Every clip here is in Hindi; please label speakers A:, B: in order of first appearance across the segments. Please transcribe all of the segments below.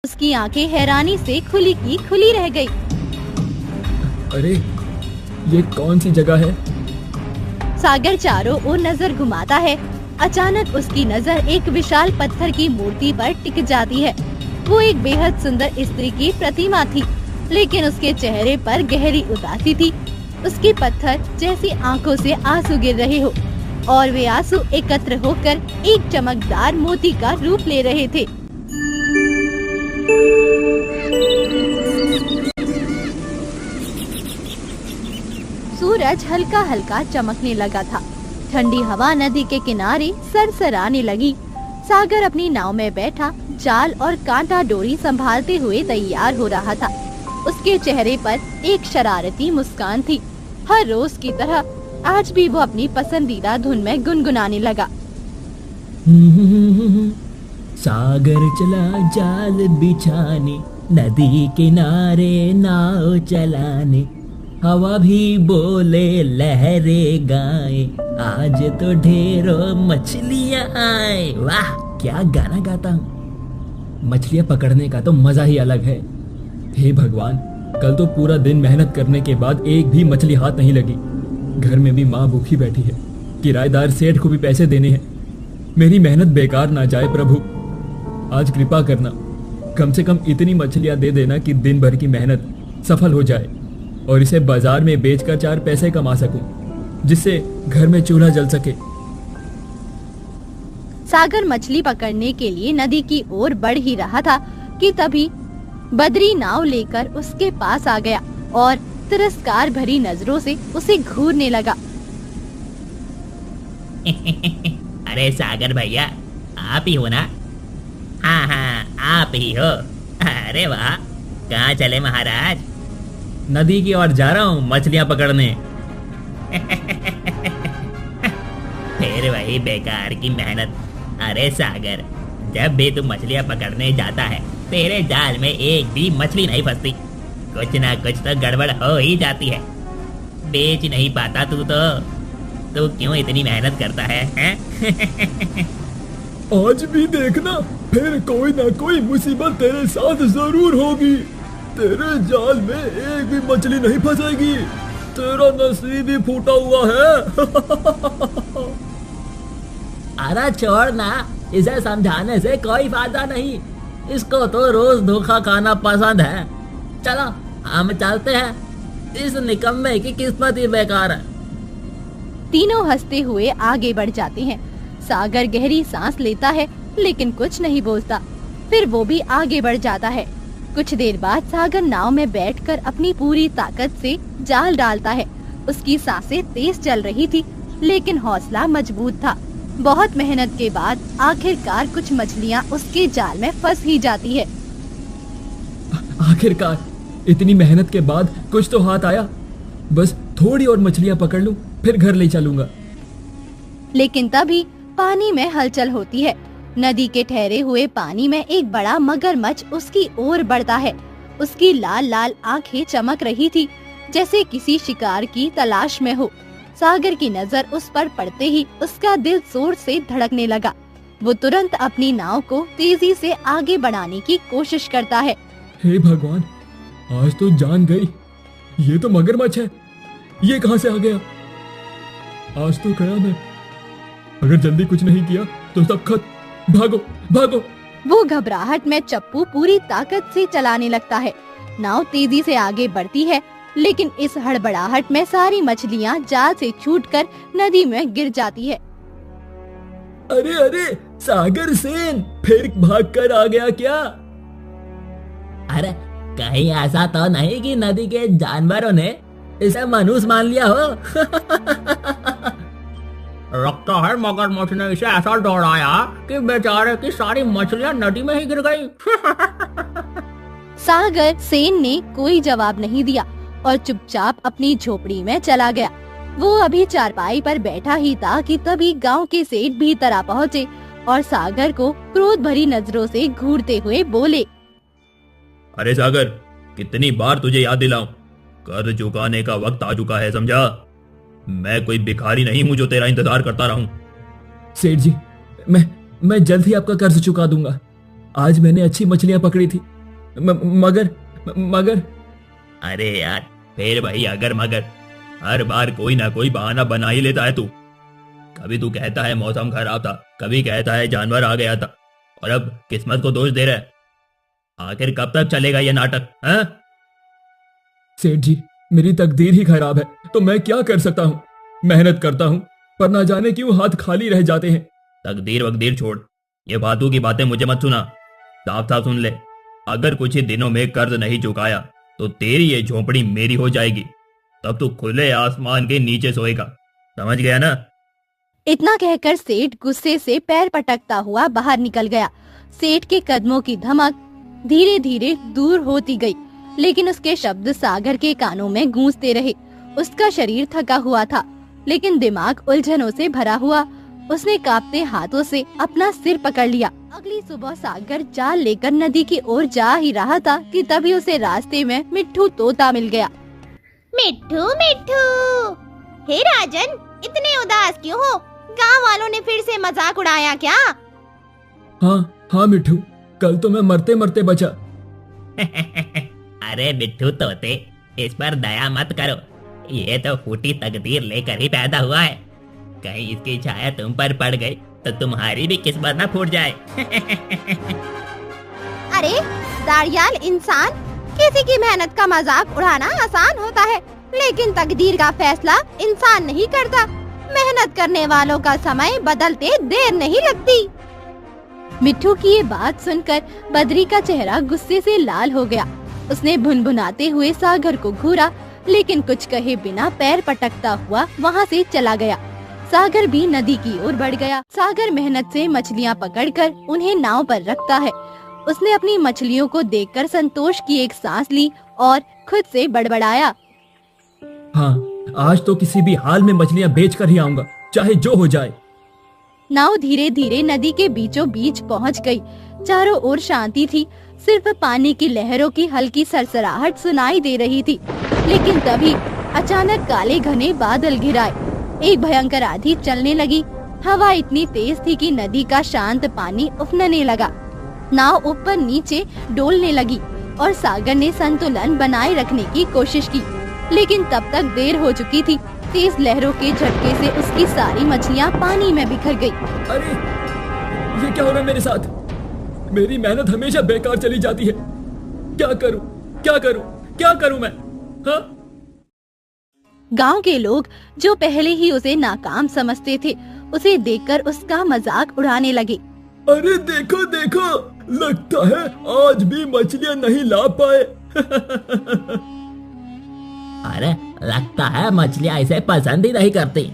A: उसकी आंखें हैरानी से खुली की खुली रह गई।
B: अरे ये कौन सी जगह है?
A: सागर चारों ओर नजर घुमाता है। अचानक उसकी नजर एक विशाल पत्थर की मूर्ति पर टिक जाती है। वो एक बेहद सुंदर स्त्री की प्रतिमा थी, लेकिन उसके चेहरे पर गहरी उदासी थी। उसकी पत्थर जैसी आंखों से आंसू गिर रहे हो और वे आंसू एकत्र होकर एक चमकदार मोती का रूप ले रहे थे। सूरज हल्का हल्का चमकने लगा था। ठंडी हवा नदी के किनारे सरसराने लगी। सागर अपनी नाव में बैठा जाल और कांटा डोरी संभालते हुए तैयार हो रहा था। उसके चेहरे पर एक शरारती मुस्कान थी। हर रोज की तरह आज भी वो अपनी पसंदीदा धुन में गुनगुनाने लगा।
B: सागर चला जाल बिछाने, नदी किनारे नाव चलाने, हवा भी बोले लहरे गाए, आज तो ढेरों मछलियां आए। वाह क्या गाना गाता हूँ। मछलियां पकड़ने का तो मजा ही अलग है। हे भगवान, कल तो पूरा दिन मेहनत करने के बाद एक भी मछली हाथ नहीं लगी। घर में भी माँ भूखी बैठी है, किराएदार सेठ को भी पैसे देने हैं। मेरी मेहनत बेकार ना जाए प्रभु, आज कृपा करना, कम से कम इतनी मछलियां दे देना कि दिन भर की मेहनत सफल हो जाए और इसे बाजार में बेचकर 4 पैसे कमा सकूं, जिससे घर में चूल्हा जल सके।
A: सागर मछली पकड़ने के लिए नदी की ओर बढ़ ही रहा था कि तभी बद्री नाव लेकर उसके पास आ गया और तिरस्कार भरी नजरों से उसे घूरने लगा।
C: अरे सागर भैया, आप ही हो ना? हाँ हाँ, आप ही हो। अरे वाह, कहाँ चले महाराज?
B: नदी की ओर जा रहा हूँ मछलियां पकड़ने।
C: फिर वही बेकार की मेहनत। अरे सागर, जब भी तू मछलियां पकड़ने जाता है तेरे जाल में एक भी मछली नहीं फंसती। कुछ ना कुछ तो गड़बड़ हो ही जाती है। बेच नहीं पाता तू क्यों इतनी मेहनत करता है, हैं?
B: आज भी देखना, फिर कोई ना कोई मुसीबत तेरे साथ जरूर होगी। तेरे जाल में एक भी मछली नहीं फंसेगी। तेरा नसीब ही फूटा हुआ है।
C: अरे छोड़ ना, इसे समझाने से कोई फायदा नहीं। इसको तो रोज धोखा खाना पसंद है। चलो हम चलते हैं, इस निकम्मे की किस्मत ही बेकार है।
A: तीनों हंसते हुए आगे बढ़ जाते हैं। सागर गहरी सांस लेता है लेकिन कुछ नहीं बोलता। फिर वो भी आगे बढ़ जाता है। कुछ देर बाद सागर नाव में बैठकर अपनी पूरी ताकत से जाल डालता है। उसकी सांसें तेज चल रही थी, लेकिन हौसला मजबूत था। बहुत मेहनत के बाद आखिरकार कुछ मछलियाँ उसके जाल में फंस ही जाती है।
B: आखिरकार इतनी मेहनत के बाद कुछ तो हाथ आया। बस थोड़ी और मछलियां पकड़ लूं, फिर घर ले चलूंगा।
A: लेकिन तभी पानी में हलचल होती है। नदी के ठहरे हुए पानी में एक बड़ा मगरमच्छ उसकी ओर बढ़ता है। उसकी लाल लाल आंखें चमक रही थी, जैसे किसी शिकार की तलाश में हो। सागर की नजर उस पर पड़ते ही उसका दिल जोर से धड़कने लगा। वो तुरंत अपनी नाव को तेजी से आगे बढ़ाने की कोशिश करता है।
B: हे भगवान, आज तो जान गई। ये तो मगरमच्छ है। ये कहाँ से आ गया? आज तो गया मैं। अगर जल्दी कुछ नहीं किया तो सब खत्म। भागो भागो।
A: वो घबराहट में चप्पू पूरी ताकत से चलाने लगता है। नाव तेजी से आगे बढ़ती है, लेकिन इस हड़बड़ाहट में सारी मछलियाँ जाल से छूटकर नदी में गिर जाती है।
B: अरे अरे, सागर सेन फिर भाग कर आ गया क्या?
C: अरे कहीं ऐसा तो नहीं कि नदी के जानवरों ने इसे मनुष्य मान लिया हो? लगता है मगरमच्छ ने इसे ऐसा दौड़ाया कि बेचारे की सारी मछलियां नदी में ही गिर गई।
A: सागर सेन ने कोई जवाब नहीं दिया और चुपचाप अपनी झोपड़ी में चला गया। वो अभी चारपाई पर बैठा ही था कि तभी गांव के सेठ भी तरह पहुँचे और सागर को क्रोध भरी नजरों से घूरते हुए बोले।
D: अरे सागर, कितनी बार तुझे याद दिलाऊं, कर्ज चुकाने का वक्त आ चुका है, समझा? मैं कोई भिखारी नहीं हूं जो तेरा इंतजार करता रहूं।
B: सेठ जी, मैं जल्द ही आपका कर्ज चुका दूंगा। आज मैंने अच्छी मछलियां पकड़ी थी, मगर मगर
D: अरे यार, फिर वही अगर मगर। हर बार कोई ना कोई बहाना बना ही लेता है तू। कभी तू कहता है मौसम खराब था, कभी कहता है जानवर आ गया था, और अब किस्मत को दोष दे रहा है। आखिर कब तक चलेगा ये नाटक, हैं?
B: सेठ जी, मेरी तकदीर ही खराब है, तो मैं क्या कर सकता हूँ। मेहनत करता हूँ, पर ना जाने क्यों हाथ खाली रह जाते हैं।
D: तकदीर वकदीर छोड़, ये फालतू की बातें मुझे मत सुना। साफ साफ सुन ले, अगर कुछ ही दिनों में कर्ज नहीं चुकाया तो तेरी ये झोपड़ी मेरी हो जाएगी। तब तू खुले आसमान के नीचे सोएगा, समझ गया ना?
A: इतना कहकर सेठ गुस्से से पैर पटकता हुआ बाहर निकल गया। सेठ के कदमों की धमक धीरे धीरे दूर होती गई, लेकिन उसके शब्द सागर के कानों में गूंजते रहे। उसका शरीर थका हुआ था, लेकिन दिमाग उलझनों से भरा हुआ। उसने कांपते हाथों से अपना सिर पकड़ लिया। अगली सुबह सागर जाल लेकर नदी की ओर जा ही रहा था कि तभी उसे रास्ते में मिट्ठू तोता मिल गया।
E: मिट्ठू मिट्ठू, हे राजन, इतने उदास क्यों हो? गांव वालों ने फिर से मजाक उड़ाया क्या?
B: हाँ मिट्ठू, कल तो मैं मरते मरते बचा।
C: अरे मिट्ठू तोते, इस पर दया मत करो। ये तो फूटी तकदीर लेकर ही पैदा हुआ है। कहीं इसकी छाया तुम पर पड़ गई तो तुम्हारी भी किस्मत ना फूट जाए।
E: अरे दाड़ियाल इंसान, किसी की मेहनत का मजाक उड़ाना आसान होता है, लेकिन तकदीर का फैसला इंसान नहीं करता। मेहनत करने वालों का समय बदलते देर नहीं लगती।
A: मिट्ठू की ये बात सुनकर बद्री का चेहरा गुस्से से लाल हो गया। उसने भुनभुनाते हुए सागर को घूरा, लेकिन कुछ कहे बिना पैर पटकता हुआ वहाँ से चला गया। सागर भी नदी की ओर बढ़ गया। सागर मेहनत से मछलियाँ पकड़कर उन्हें नाव पर रखता है। उसने अपनी मछलियों को देखकर संतोष की एक सांस ली और खुद से बड़बड़ाया,
B: हाँ, आज तो किसी भी हाल में मछलियाँ बेचकर ही आऊंगा, चाहे जो हो जाए।
A: नाव धीरे धीरे नदी के बीचों बीच पहुंच गई। चारों ओर शांति थी, सिर्फ पानी की लहरों की हल्की सरसराहट सुनाई दे रही थी। लेकिन तभी अचानक काले घने बादल घिराए। एक भयंकर आंधी चलने लगी। हवा इतनी तेज थी कि नदी का शांत पानी उफनने लगा। नाव ऊपर नीचे डोलने लगी और सागर ने संतुलन बनाए रखने की कोशिश की, लेकिन तब तक देर हो चुकी थी। तेज लहरों के झटके से उसकी सारी मछलियाँ पानी में बिखर गई।
B: अरे ये क्या हो रहा है मेरे साथ? मेरी मेहनत हमेशा बेकार चली जाती है। क्या करूं, क्या करूं, क्या करूं मैं? हाँ?
A: गांव के लोग जो पहले ही उसे नाकाम समझते थे, उसे देखकर उसका मजाक उड़ाने लगे।
B: अरे देखो देखो, लगता है आज भी मछलियाँ नहीं ला पाए।
C: अरे लगता है मछलियाँ इसे पसंद ही नहीं करती।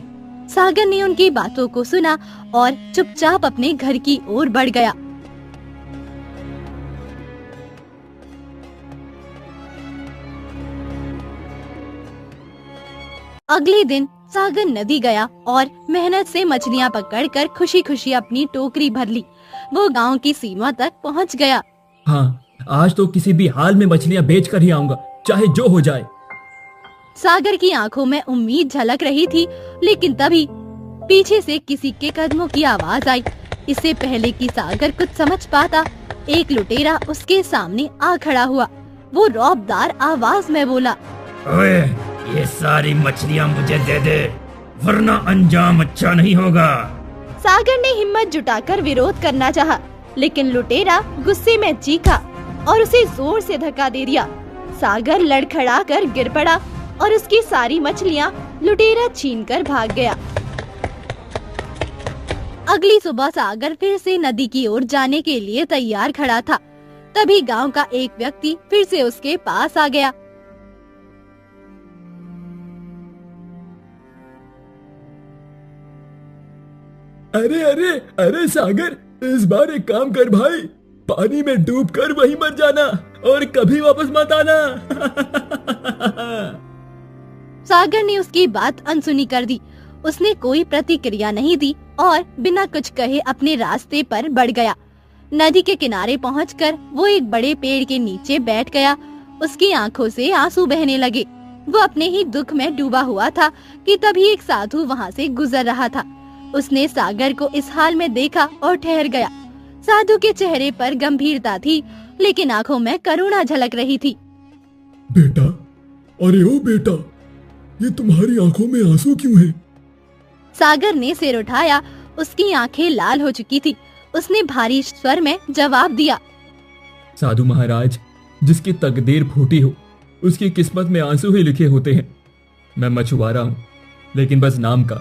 A: सागर ने उनकी बातों को सुना और चुपचाप अपने घर की ओर बढ़ गया। अगले दिन सागर नदी गया और मेहनत से मछलियाँ पकड़कर खुशी खुशी अपनी टोकरी भर ली। वो गांव की सीमा तक पहुंच गया।
B: हाँ, आज तो किसी भी हाल में मछलियाँ बेचकर ही आऊंगा, चाहे जो हो जाए।
A: सागर की आंखों में उम्मीद झलक रही थी, लेकिन तभी पीछे से किसी के कदमों की आवाज आई। इससे पहले कि सागर कुछ समझ पाता, एक लुटेरा उसके सामने आ खड़ा हुआ। वो रौबदार आवाज में बोला,
D: ओए, ये सारी मछलियाँ मुझे दे दे, वरना अंजाम अच्छा नहीं होगा।
E: सागर ने हिम्मत जुटाकर विरोध करना चाहा, लेकिन लुटेरा गुस्से में चीखा और उसे जोर से धक्का दे दिया। सागर लड़खड़ा कर गिर पड़ा और उसकी सारी मछलियाँ लुटेरा छीनकर भाग गया।
A: अगली सुबह सागर फिर से नदी की ओर जाने के लिए तैयार खड़ा था। तभी गांव का एक व्यक्ति फिर से उसके पास आ गया।
B: अरे अरे अरे सागर, इस बार एक काम कर भाई, पानी में डूबकर वहीं मर जाना और कभी वापस मत आना।
A: सागर ने उसकी बात अनसुनी कर दी। उसने कोई प्रतिक्रिया नहीं दी और बिना कुछ कहे अपने रास्ते पर बढ़ गया। नदी के किनारे पहुंचकर वो एक बड़े पेड़ के नीचे बैठ गया। उसकी आंखों से आंसू बहने लगे। वो अपने ही दुख में डूबा हुआ था कि तभी एक साधु वहां से गुजर रहा था। उसने सागर को इस हाल में देखा और ठहर गया। साधु के चेहरे पर गंभीरता थी, लेकिन आंखों में करुणा झलक रही थी।
F: बेटा, अरे ओ बेटा, ये तुम्हारी आंखों में आंसू क्यों है?
A: सागर ने सिर उठाया, उसकी आंखें लाल हो चुकी थी। उसने भारी स्वर में जवाब दिया,
F: साधु महाराज, जिसकी तकदीर फूटी हो उसकी किस्मत में आंसू ही लिखे होते हैं। मैं मछुआरा हूँ, लेकिन बस नाम का।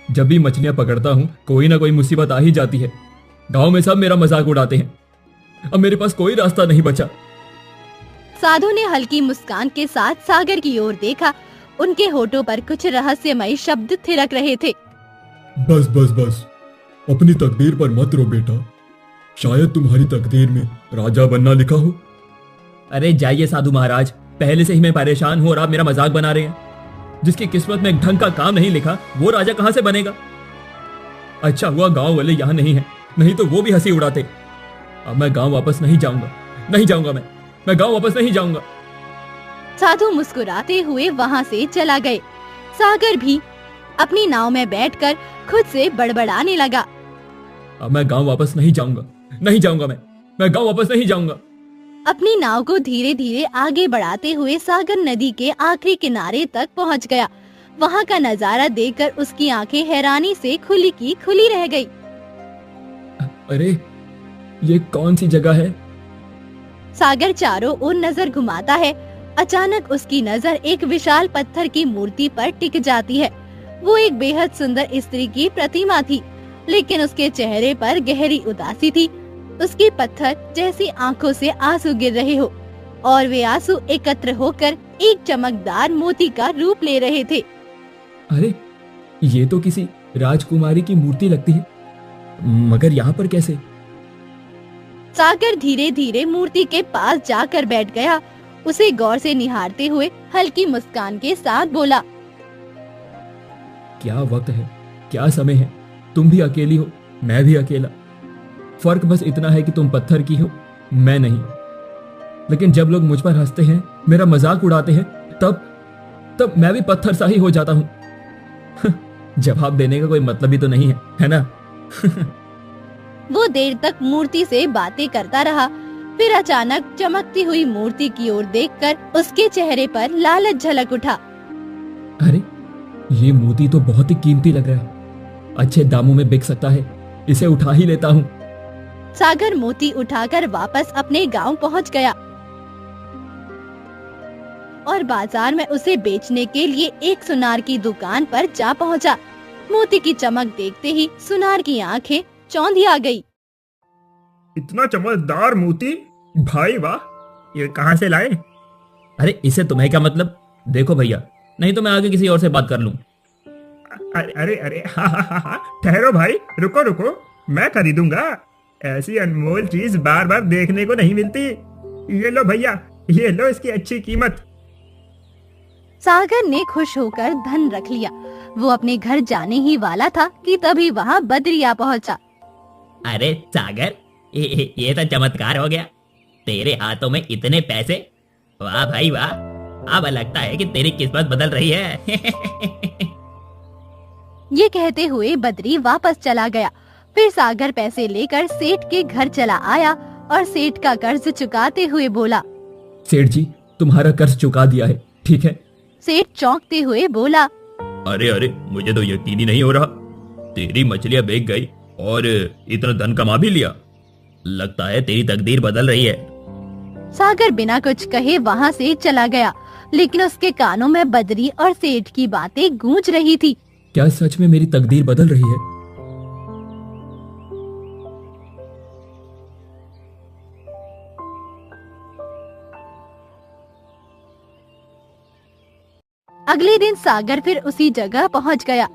F: जब भी मछलियां पकड़ता हूँ कोई ना कोई मुसीबत आ ही जाती है। गांव में सब मेरा मजाक उड़ाते हैं। अब मेरे पास कोई रास्ता नहीं बचा।
A: साधु ने हल्की मुस्कान के साथ सागर की ओर देखा। उनके होठों पर कुछ रहस्यमयी शब्द थिरक रहे थे।
F: बस बस बस, अपनी तकदीर पर मत रो बेटा। शायद तुम्हारी तकदीर में राजा बनना लिखा हो।
B: अरे जाइए साधु महाराज, पहले से ही मैं परेशान हूँ और आप मेरा मजाक बना रहे हैं। जिसकी किस्मत में ढंग का काम नहीं लिखा वो राजा कहाँ से बनेगा? अच्छा हुआ गांव वाले यहाँ नहीं है, नहीं तो वो भी हंसी उड़ाते। अब मैं गांव वापस नहीं जाऊंगा, नहीं जाऊंगा। मैं गांव वापस नहीं जाऊंगा।
A: साधु मुस्कुराते हुए वहाँ से चला गए। सागर भी अपनी नाव में बैठकर खुद से बड़बड़ाने लगा।
F: अब मैं गांव वापस नहीं जाऊंगा, नहीं जाऊंगा। मैं गांव वापस नहीं जाऊंगा।
A: अपनी नाव को धीरे धीरे आगे बढ़ाते हुए सागर नदी के आखिरी किनारे तक पहुंच गया। वहां का नजारा देखकर उसकी आंखें हैरानी से खुली की खुली रह गई।
F: अरे ये कौन सी जगह है?
A: सागर चारों ओर नजर घुमाता है। अचानक उसकी नजर एक विशाल पत्थर की मूर्ति पर टिक जाती है। वो एक बेहद सुंदर स्त्री की प्रतिमा थी, लेकिन उसके चेहरे पर गहरी उदासी थी। उसकी पत्थर जैसी आंखों से आंसू गिर रहे हो और वे आंसू एकत्र होकर एक चमकदार मोती का रूप ले रहे थे।
F: अरे ये तो किसी राजकुमारी की मूर्ति लगती है, मगर यहाँ पर कैसे?
A: सागर धीरे धीरे मूर्ति के पास जाकर बैठ गया। उसे गौर से निहारते हुए हल्की मुस्कान के साथ बोला,
F: क्या वक्त है, क्या समय है। तुम भी अकेली हो, मैं भी अकेला। फर्क बस इतना है कि तुम पत्थर की हो, मैं नहीं। लेकिन जब लोग मुझ पर हंसते हैं, मेरा मजाक उड़ाते हैं, तब मैं भी पत्थर सा ही हो जाता हूँ। जवाब देने का कोई मतलब ही तो नहीं है ना?
A: वो देर तक मूर्ति से बातें करता रहा। फिर अचानक चमकती हुई मूर्ति की ओर देखकर उसके चेहरे पर लालच झलक उठा।
F: अरे ये मोती तो बहुत ही कीमती लग रहा है, अच्छे दामों में बिक सकता है, इसे उठा ही लेता हूँ।
A: सागर मोती उठाकर वापस अपने गांव पहुंच गया और बाजार में उसे बेचने के लिए एक सुनार की दुकान पर जा पहुंचा। मोती की चमक देखते ही सुनार की आंखें चौंधी आ गई।
D: इतना चमकदार मोती, भाई वाह, ये कहाँ से लाए?
B: अरे इसे तुम्हें क्या मतलब? देखो भैया, नहीं तो मैं आगे किसी और से बात कर लूं।
D: अरे हाँ, ठहरो भाई, रुको, मैं खरीदूंगा। ऐसी अनमोल चीज बार बार देखने को नहीं मिलती। ये लो भैया, ये लो इसकी अच्छी कीमत।
A: सागर ने खुश होकर धन रख लिया। वो अपने घर जाने ही वाला था कि तभी वहाँ बद्रिया पहुँचा।
C: अरे सागर, ये तो चमत्कार हो गया। तेरे हाथों में इतने पैसे, वाह भाई वाह। अब लगता है कि तेरी किस्मत बदल रही है।
A: ये कहते हुए बद्री वापस चला गया। फिर सागर पैसे लेकर सेठ के घर चला आया और सेठ का कर्ज चुकाते हुए बोला,
F: सेठ जी, तुम्हारा कर्ज चुका दिया है, ठीक है?
A: सेठ चौंकते हुए बोला,
D: अरे मुझे तो यकीन ही नहीं हो रहा। तेरी मछलियां बेच गई और इतना धन कमा भी लिया। लगता है तेरी तकदीर बदल रही है।
A: सागर बिना कुछ कहे वहाँ से चला गया, लेकिन उसके कानों में बद्री और सेठ की बातें गूंज रही थी।
F: क्या सच में मेरी तकदीर बदल रही है?
A: अगले दिन सागर फिर उसी जगह पहुंच गया।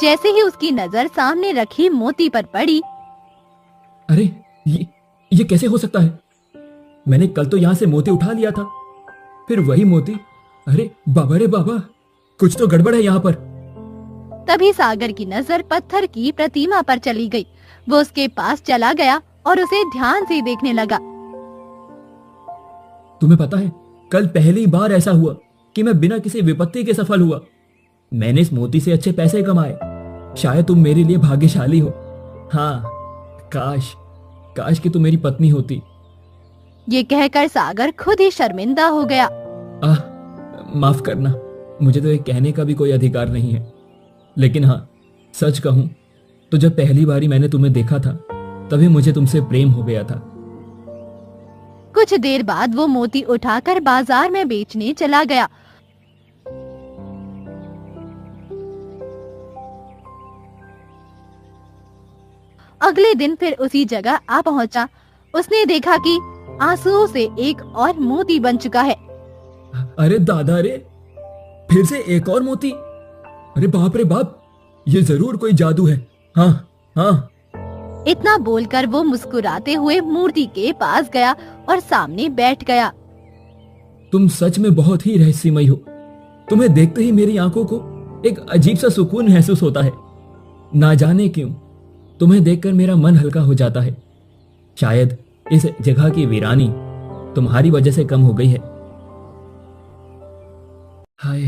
A: जैसे ही उसकी नजर सामने रखी मोती पर पड़ी,
F: अरे ये कैसे हो सकता है? मैंने कल तो यहाँ से मोती उठा लिया था, फिर वही मोती। अरे बाबा रे बाबा, कुछ तो गड़बड़ है यहाँ पर।
A: तभी सागर की नजर पत्थर की प्रतिमा पर चली गई। वो उसके पास चला गया और उसे ध्यान से देखने लगा।
F: तुम्हें पता है, कल पहली बार ऐसा हुआ कि मैं बिना किसी विपत्ति के सफल हुआ। मैंने इस मोती से अच्छे पैसे कमाए। शायद तुम मेरे लिए भाग्यशाली हो। हाँ, काश कि तू मेरी पत्नी होती।
A: ये कहकर सागर खुद ही शर्मिंदा हो गया।
F: माफ करना, मुझे तो ये कहने का भी कोई अधिकार नहीं है, लेकिन हाँ, सच कहूं तो जब पहली बारी मैंने तुम्हें देखा था तभी मुझे तुमसे प्रेम हो गया था।
A: कुछ देर बाद वो मोती उठाकर बाजार में बेचने चला गया। अगले दिन फिर उसी जगह आ पहुंचा। उसने देखा कि आंसुओं से एक और मोती बन चुका है।
F: अरे दादा रे, फिर से एक और मोती! अरे बाप रे बाप, ये जरूर कोई जादू है। हाँ हाँ।
A: इतना बोलकर वो मुस्कुराते हुए मूर्ति के पास गया और सामने बैठ गया।
F: तुम सच में बहुत ही रहस्यमयी हो। तुम्हें देखते ही मेरी आंखों को एक अजीब सा सुकून महसूस होता है। ना जाने क्यों तुम्हें देखकर मेरा मन हल्का हो जाता है। शायद इस जगह की वीरानी तुम्हारी वजह से कम हो गई है। हाय,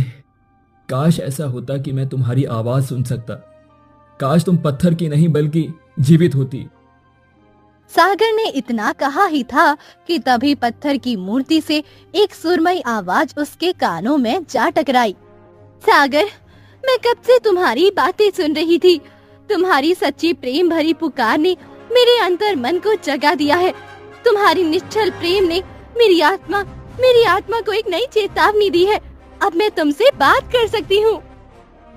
F: काश ऐसा होता कि मैं तुम्हारी आवाज सुन सकता। काश तुम पत्थर की नहीं बल्कि जीवित होती।
A: सागर ने इतना कहा ही था कि तभी पत्थर की मूर्ति से एक सुरमई आवाज उसके कानों में जा टकराई। सागर, मैं कब से तुम्हारी बातें सुन रही थी। तुम्हारी सच्ची प्रेम भरी पुकार ने मेरे अंतर मन को जगा दिया है। तुम्हारी निश्चल प्रेम ने मेरी आत्मा को एक नई चेतावनी दी है। अब मैं तुमसे बात कर सकती हूँ।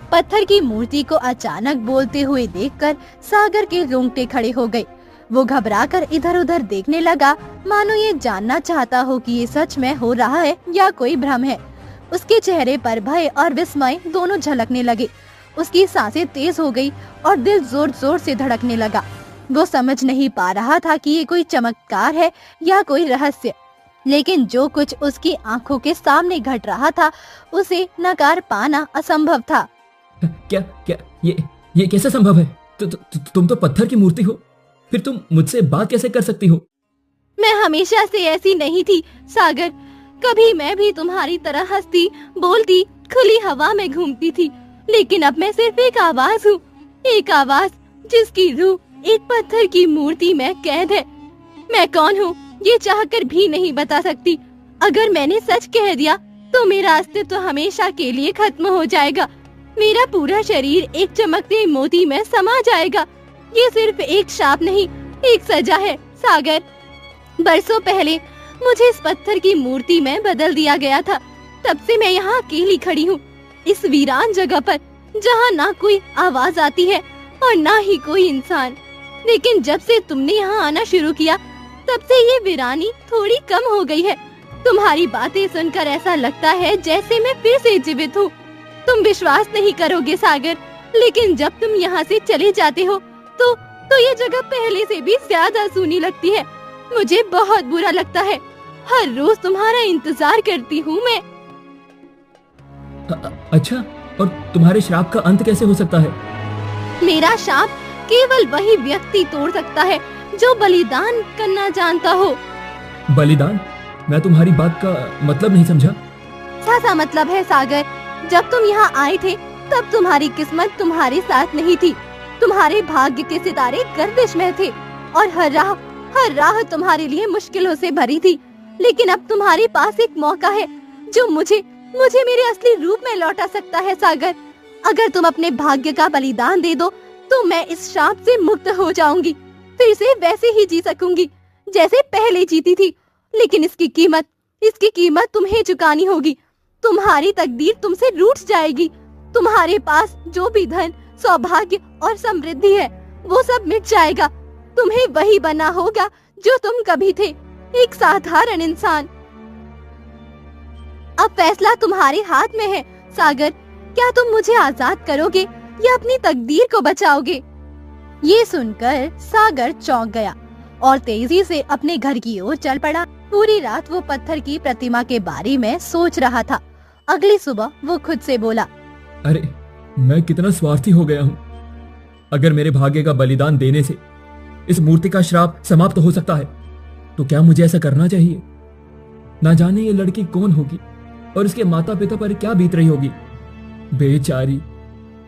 A: पत्थर की मूर्ति को अचानक बोलते हुए देखकर सागर के रोंगटे खड़े हो गए। वो घबराकर इधर उधर देखने लगा, मानो ये जानना चाहता हो कि ये सच में हो रहा है या कोई भ्रम है। उसके चेहरे पर भय और विस्मय दोनों झलकने लगे। उसकी सांसें तेज हो गई और दिल जोर जोर से धड़कने लगा। वो समझ नहीं पा रहा था कि ये कोई चमत्कार है या कोई रहस्य, लेकिन जो कुछ उसकी आंखों के सामने घट रहा था उसे नकार पाना असंभव था।
F: क्या क्या ये कैसे संभव है? तुम तो पत्थर की मूर्ति हो, फिर तुम मुझसे बात कैसे कर सकती हो?
A: मैं हमेशा से ऐसी नहीं थी सागर। कभी मैं भी तुम्हारी तरह हंसती, बोलती, खुली हवा में घूमती थी, लेकिन अब मैं सिर्फ एक आवाज हूँ। एक आवाज जिसकी रूह एक पत्थर की मूर्ति में कैद है। मैं कौन हूँ ये चाहकर भी नहीं बता सकती। अगर मैंने सच कह दिया तो मेरा अस्तित्व हमेशा के लिए खत्म हो जाएगा। मेरा पूरा शरीर एक चमकते मोती में समा जाएगा। ये सिर्फ एक शाप नहीं, एक सजा है सागर। बरसों पहले मुझे इस पत्थर की मूर्ति में बदल दिया गया था। तब से मैं यहाँ अकेली खड़ी हूँ, इस वीरान जगह पर, जहाँ ना कोई आवाज आती है और ना ही कोई इंसान। लेकिन जब से तुमने यहाँ आना शुरू किया तब से ये वीरानी थोड़ी कम हो गई है। तुम्हारी बातें सुनकर ऐसा लगता है जैसे मैं फिर से जीवित हूँ। तुम विश्वास नहीं करोगे सागर, लेकिन जब तुम यहाँ से चले जाते हो तो ये जगह पहले से भी ज्यादा सूनी लगती है। मुझे बहुत बुरा लगता है। हर रोज तुम्हारा इंतजार करती हूँ मैं।
F: अच्छा, और तुम्हारे श्राप का अंत कैसे हो सकता है?
A: मेरा श्राप केवल वही व्यक्ति तोड़ सकता है जो बलिदान करना जानता हो।
F: बलिदान? मैं तुम्हारी बात का मतलब नहीं समझा।
A: सा मतलब है सागर, जब तुम यहाँ आए थे तब तुम्हारी किस्मत तुम्हारे साथ नहीं थी। तुम्हारे भाग्य के सितारे गर्दिश में थे और हर राह तुम्हारे लिए मुश्किलों से भरी थी। लेकिन अब तुम्हारे पास एक मौका है जो मुझे मेरे असली रूप में लौटा सकता है सागर। अगर तुम अपने भाग्य का बलिदान दे दो तो मैं इस श्राप से मुक्त हो जाऊंगी, फिर से वैसे ही जी सकूंगी जैसे पहले जीती थी। लेकिन इसकी कीमत तुम्हें चुकानी होगी। तुम्हारी तकदीर तुमसे रूठ जाएगी। तुम्हारे पास जो भी धन, सौभाग्य और समृद्धि है वो सब मिट जाएगा। तुम्हें वही बना होगा जो तुम कभी थे, एक साधारण इंसान। अब फैसला तुम्हारे हाथ में है सागर। क्या तुम मुझे आजाद करोगे या अपनी तकदीर को बचाओगे? ये सुनकर सागर चौंक गया और तेजी से अपने घर की ओर चल पड़ा। पूरी रात वो पत्थर की प्रतिमा के बारे में सोच रहा था। अगली सुबह वो खुद से बोला,
F: अरे मैं कितना स्वार्थी हो गया हूँ। अगर मेरे भाग्य का बलिदान देने से इस मूर्ति का श्राप समाप्त हो सकता है तो क्या मुझे ऐसा करना चाहिए? ना जाने ये लड़की कौन होगी और इसके माता पिता पर क्या बीत रही होगी। बेचारी।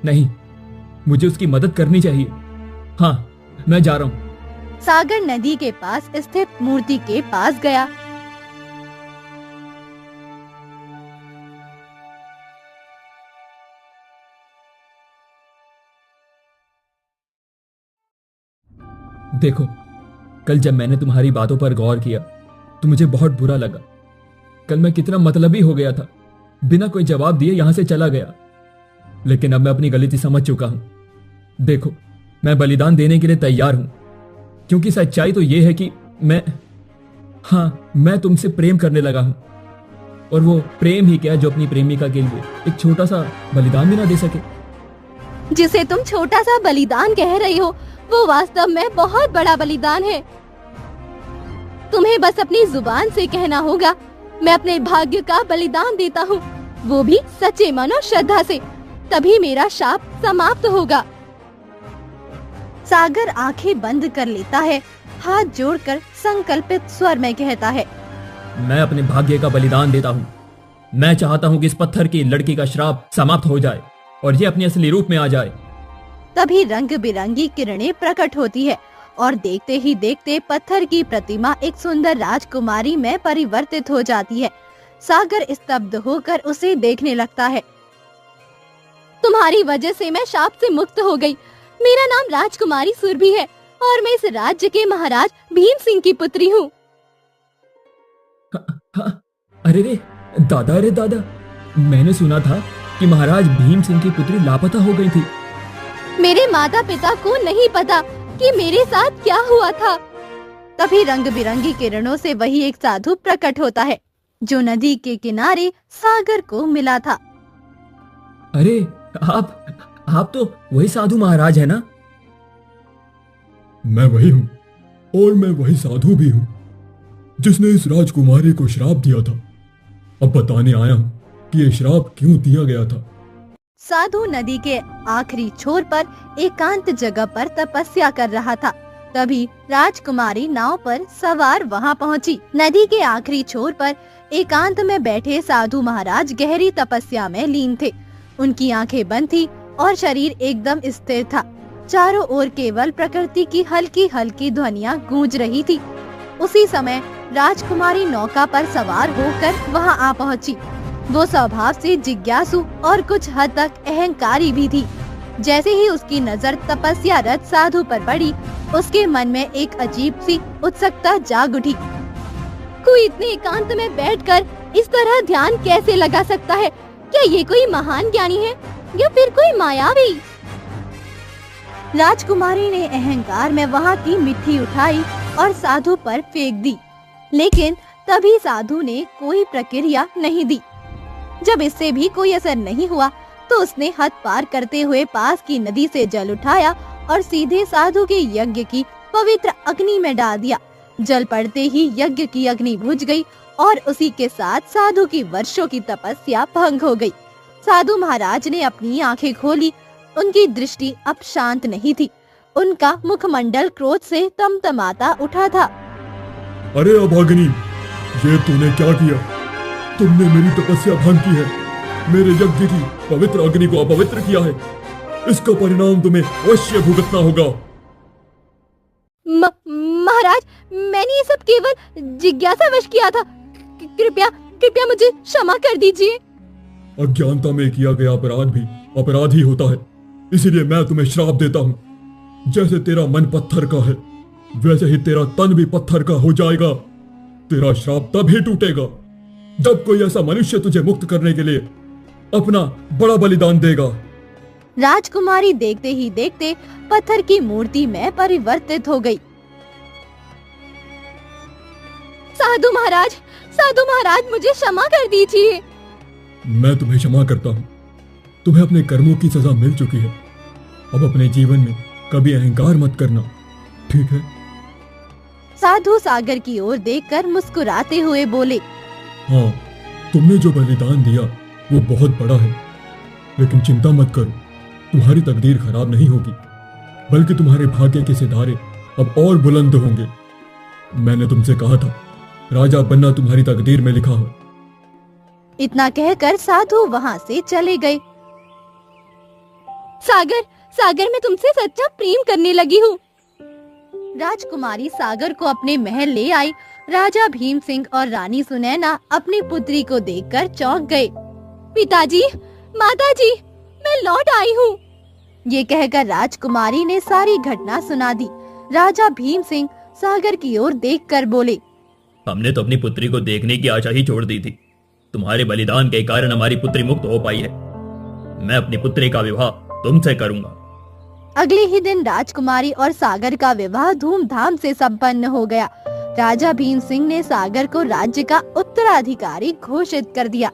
F: नहीं, मुझे उसकी मदद करनी चाहिए। हाँ, मैं जा रहा हूँ।
A: सागर नदी के पास स्थित मूर्ति के पास गया।
F: देखो, कल जब मैंने तुम्हारी बातों पर गौर किया तो मुझे बहुत बुरा लगा। कल मैं कितना मतलबी हो गया था, बिना कोई जवाब दिए यहां से चला गया। लेकिन अब मैं अपनी गलती समझ चुका हूं। देखो, मैं बलिदान देने के लिए तैयार हूं, क्योंकि सच्चाई तो यह है कि मैं तुमसे प्रेम करने लगा हूं। और वो प्रेम ही क्या जो अपनी प्रेमिका के लिए एक छोटा सा बलिदान भी ना दे सके।
A: जिसे तुम छोटा सा बलिदान कह रही हो, वो वास्तव में बहुत बड़ा बलिदान है। तुम्हें बस अपनी जुबान से कहना होगा, मैं अपने भाग्य का बलिदान देता हूँ, वो भी सच्चे मन और श्रद्धा से। तभी मेरा शाप समाप्त होगा। सागर आंखें बंद कर लेता है, हाथ जोड़कर संकल्पित स्वर में कहता है,
F: मैं अपने भाग्य का बलिदान देता हूँ। मैं चाहता हूँ कि इस पत्थर की लड़की का श्राप समाप्त हो जाए और ये अपने असली रूप में आ जाए।
A: तभी रंग बिरंगी किरणें प्रकट होती है और देखते ही देखते पत्थर की प्रतिमा एक सुंदर राजकुमारी में परिवर्तित हो जाती है। सागर स्तब्ध होकर उसे देखने लगता है। तुम्हारी वजह से मैं शाप से मुक्त हो गई। मेरा नाम राजकुमारी सुरभि है और मैं इस राज्य के महाराज भीम सिंह की पुत्री हूँ।
F: अरे रे दादा, अरे दादा, मैंने सुना था कि महाराज भीम सिंह की पुत्री लापता हो गई थी।
A: मेरे माता पिता को नहीं पता कि मेरे साथ क्या हुआ था। तभी रंग बिरंगी किरणों से वही एक साधु प्रकट होता है जो नदी के किनारे सागर को मिला था।
F: अरे आप तो वही साधु महाराज है ना?
G: मैं वही हूँ और मैं वही साधु भी हूँ जिसने इस राजकुमारी को श्राप दिया था। अब बताने आया हूँ कि ये श्राप क्यों दिया गया था।
A: साधु नदी के आखिरी छोर पर एकांत जगह पर तपस्या कर रहा था। तभी राजकुमारी नाव पर सवार वहां पहुंची। नदी के आखिरी छोर पर एकांत में बैठे साधु महाराज गहरी तपस्या में लीन थे। उनकी आंखें बंद थी और शरीर एकदम स्थिर था। चारों ओर केवल प्रकृति की हल्की हल्की ध्वनियां गूंज रही थी। उसी समय राजकुमारी नौका पर सवार होकर वहां आ पहुंची। वो स्वभाव से जिज्ञासु और कुछ हद तक अहंकारी भी थी। जैसे ही उसकी नजर तपस्यारत साधु पर पड़ी, उसके मन में एक अजीब सी उत्सुकता जाग उठी। कोई इतने एकांत में बैठकर इस तरह ध्यान कैसे लगा सकता है? क्या ये कोई महान ज्ञानी है या फिर कोई मायावी? राजकुमारी ने अहंकार में वहाँ की मिट्टी उठाई और साधु पर फेंक दी, लेकिन तभी साधु ने कोई प्रक्रिया नहीं दी। जब इससे भी कोई असर नहीं हुआ तो उसने हद पार करते हुए पास की नदी से जल उठाया और सीधे साधु के यज्ञ की पवित्र अग्नि में डाल दिया। जल पड़ते ही यज्ञ की अग्नि बुझ गई और उसी के साथ साधु की वर्षों की तपस्या भंग हो गई। साधु महाराज ने अपनी आंखें खोली। उनकी दृष्टि अब शांत नहीं थी। उनका मुखमंडल क्रोध से तमतमाता उठा था।
G: अरे अभागिनी, ये तूने क्या किया? तुमने मेरी तपस्या भंग की है, मेरे यज्ञ की पवित्र अग्नि को अपवित्र किया है। इसका परिणाम तुम्हें अवश्य भुगतना होगा।
A: महाराज, मैंने ये सब केवल जिज्ञासावश किया था। कृपया मुझे क्षमा कर दीजिए।
G: अज्ञानता में किया गया अपराध भी अपराध ही होता है, इसीलिए मैं तुम्हें श्राप देता हूँ। जैसे तेरा मन पत्थर का है, वैसे ही तेरा तन भी पत्थर का हो जाएगा। तेरा श्राप तब ही टूटेगा जब कोई ऐसा मनुष्य तुझे मुक्त करने के लिए अपना बड़ा बलिदान देगा।
A: राजकुमारी देखते ही देखते पत्थर की मूर्ति में परिवर्तित हो गई। साधु महाराज, मुझे क्षमा कर दीजिए।
G: मैं तुम्हें क्षमा करता हूँ। तुम्हें अपने कर्मों की सजा मिल चुकी है। अब अपने जीवन में कभी अहंकार मत करना, ठीक है?
A: साधु सागर की ओर देखकर मुस्कुराते हुए बोले,
G: हाँ, तुमने जो बलिदान दिया वो बहुत बड़ा है, लेकिन चिंता मत करो, तुम्हारी तकदीर खराब नहीं होगी, बल्कि तुम्हारे भाग्य के सितारे अब और बुलंद होंगे। मैंने तुमसे कहा था, राजा बनना तुम्हारी तकदीर में लिखा है।
A: इतना कहकर साधु वहाँ से चले गए। सागर, मैं तुमसे सच्चा प्रेम करने लगी हूँ। राजकुमारी सागर को अपने महल ले आई। राजा भीम सिंह और रानी सुनैना अपनी पुत्री को देखकर चौंक गए। पिताजी, माताजी, मैं लौट आई हूँ। ये कहकर राजकुमारी ने सारी घटना सुना दी। राजा भीम सिंह सागर की ओर देखकर बोले,
D: हमने तो अपनी पुत्री को देखने की आशा ही छोड़ दी थी। तुम्हारे बलिदान के कारण हमारी पुत्री मुक्त हो पाई है। मैं अपनी पुत्री का विवाह तुमसे करूंगा।
A: अगले ही दिन राजकुमारी और सागर का विवाह धूमधाम से संपन्न हो गया। राजा भीम सिंह ने सागर को राज्य का उत्तराधिकारी घोषित कर दिया।